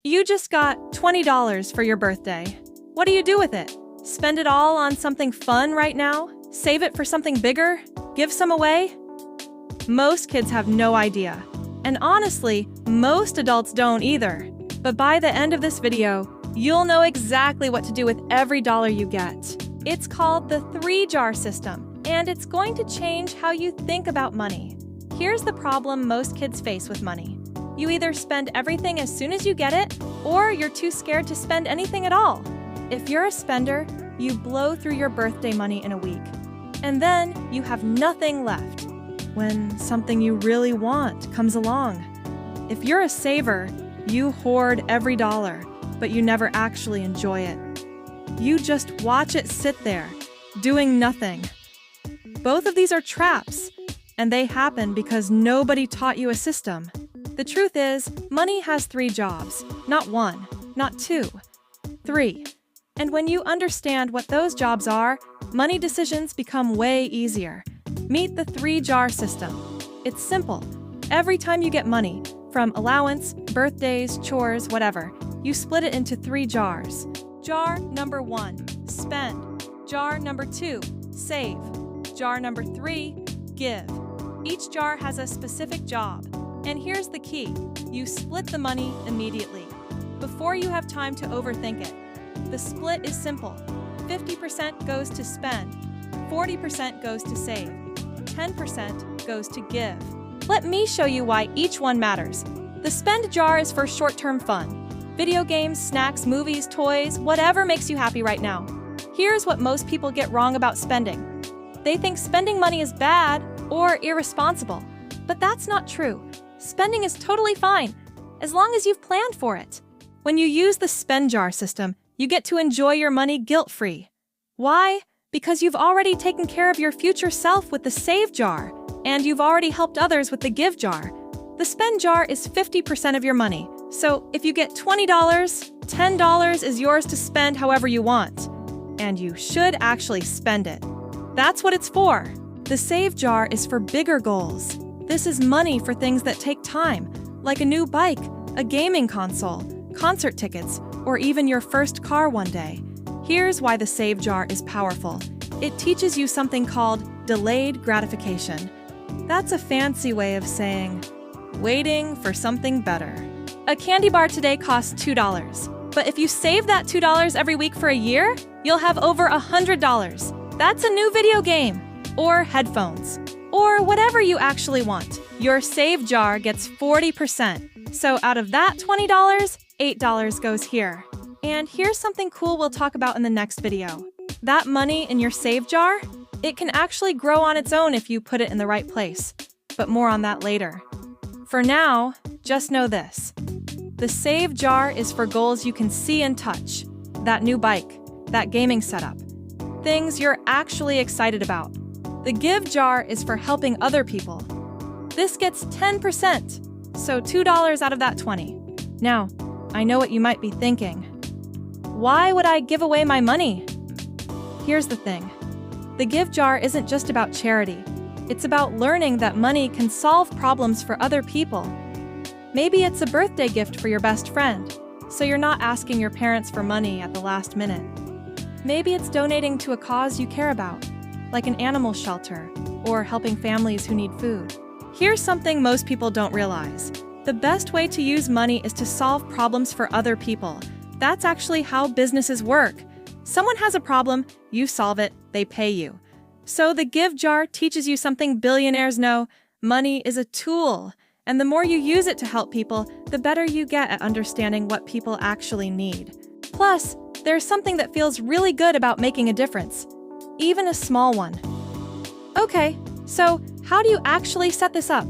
You just got $20 for your birthday. What do you do with it? Spend it all on something fun right now? Save it for something bigger? Give some away? Most kids have no idea. And honestly, most adults don't either. But by the end of this video, you'll know exactly what to do with every dollar you get. It's called the 3-jar system, and it's going to change how you think about money. Here's the problem most kids face with money. You either spend everything as soon as you get it, or you're too scared to spend anything at all. If you're a spender, you blow through your birthday money in a week. And then you have nothing left when something you really want comes along. If you're a saver, you hoard every dollar, but you never actually enjoy it. You just watch it sit there, doing nothing. Both of these are traps, and they happen because nobody taught you a system. The truth is, money has 3 jobs, not 1, not 2, 3. And when you understand what those jobs are, money decisions become way easier. Meet the 3-jar system. It's simple. Every time you get money, from allowance, birthdays, chores, whatever, you split it into 3 jars. Jar number 1, spend. Jar number 2, save. Jar number 3, give. Each jar has a specific job. And here's the key. You split the money immediately, before you have time to overthink it. The split is simple. 50% goes to spend, 40% goes to save, 10% goes to give. Let me show you why each one matters. The spend jar is for short-term fun. Video games, snacks, movies, toys, whatever makes you happy right now. Here's what most people get wrong about spending. They think spending money is bad or irresponsible, but that's not true. Spending is totally fine, as long as you've planned for it. When you use the spend jar system, you get to enjoy your money guilt-free. Why? Because you've already taken care of your future self with the save jar, and you've already helped others with the give jar. The spend jar is 50% of your money, so if you get $20, $10 is yours to spend however you want. And you should actually spend it. That's what it's for. The save jar is for bigger goals. This is money for things that take time, like a new bike, a gaming console, concert tickets, or even your first car one day. Here's why the save jar is powerful. It teaches you something called delayed gratification. That's a fancy way of saying, waiting for something better. A candy bar today costs $2, but if you save that $2 every week for a year, you'll have over $100. That's a new video game, or headphones, or whatever you actually want. Your save jar gets 40%. So out of that $20, $8 goes here. And here's something cool we'll talk about in the next video. That money in your save jar, it can actually grow on its own if you put it in the right place. But more on that later. For now, just know this. The save jar is for goals you can see and touch. That new bike, that gaming setup. Things you're actually excited about. The give jar is for helping other people. This gets 10%, so $2 out of that 20. Now, I know what you might be thinking. Why would I give away my money? Here's the thing. The give jar isn't just about charity. It's about learning that money can solve problems for other people. Maybe it's a birthday gift for your best friend, so you're not asking your parents for money at the last minute. Maybe it's donating to a cause you care about, like an animal shelter, or helping families who need food. Here's something most people don't realize. The best way to use money is to solve problems for other people. That's actually how businesses work. Someone has a problem, you solve it, they pay you. So the give jar teaches you something billionaires know. Money is a tool, and the more you use it to help people, the better you get at understanding what people actually need. Plus, there's something that feels really good about making a difference. Even a small one. Okay, so how do you actually set this up?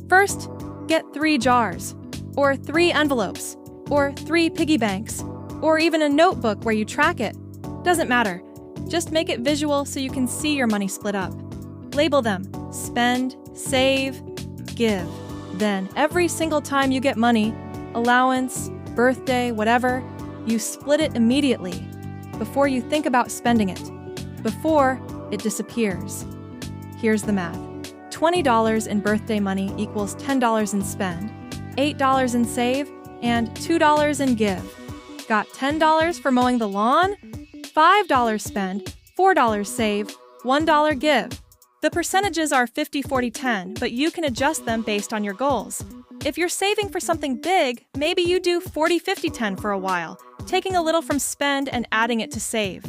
First, get 3 jars, or 3 envelopes, or 3 piggy banks, or even a notebook where you track it. Doesn't matter. Just make it visual so you can see your money split up. Label them: spend, save, give. Then, every single time you get money, allowance, birthday, whatever, you split it immediately, before you think about spending it. Before it disappears. Here's the math. $20 in birthday money equals $10 in spend, $8 in save, and $2 in give. Got $10 for mowing the lawn? $5 spend, $4 save, $1 give. The percentages are 50-40-10, but you can adjust them based on your goals. If you're saving for something big, maybe you do 40-50-10 for a while, taking a little from spend and adding it to save.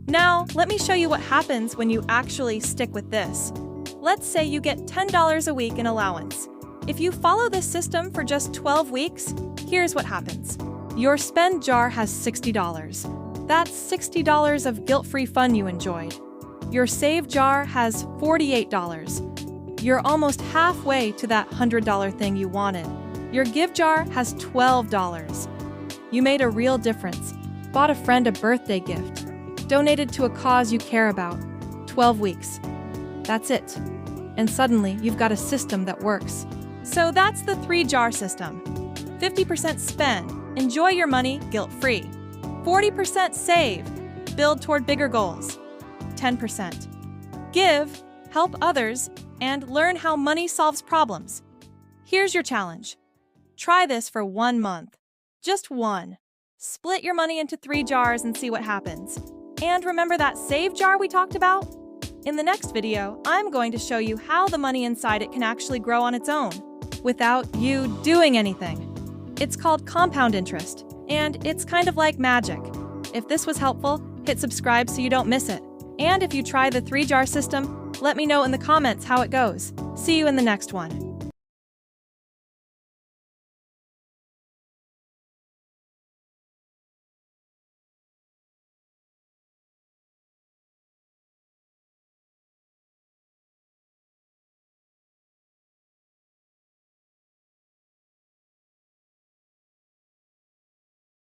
Now, let me show you what happens when you actually stick with this. Let's say you get $10 a week in allowance. If you follow this system for just 12 weeks, here's what happens. Your spend jar has $60. That's $60 of guilt-free fun you enjoyed. Your save jar has $48. You're almost halfway to that $100 thing you wanted. Your give jar has $12. You made a real difference. Bought a friend a birthday gift. Donated to a cause you care about. 12 weeks. That's it. And suddenly, you've got a system that works. So that's the 3-jar system. 50% spend. Enjoy your money guilt-free. 40% save. Build toward bigger goals. 10%. Give, help others, and learn how money solves problems. Here's your challenge. Try this for 1 month. Just one. Split your money into 3 jars and see what happens. And remember that save jar we talked about? In the next video, I'm going to show you how the money inside it can actually grow on its own, without you doing anything. It's called compound interest, and it's kind of like magic. If this was helpful, hit subscribe so you don't miss it. And if you try the 3-jar system, let me know in the comments how it goes. See you in the next one.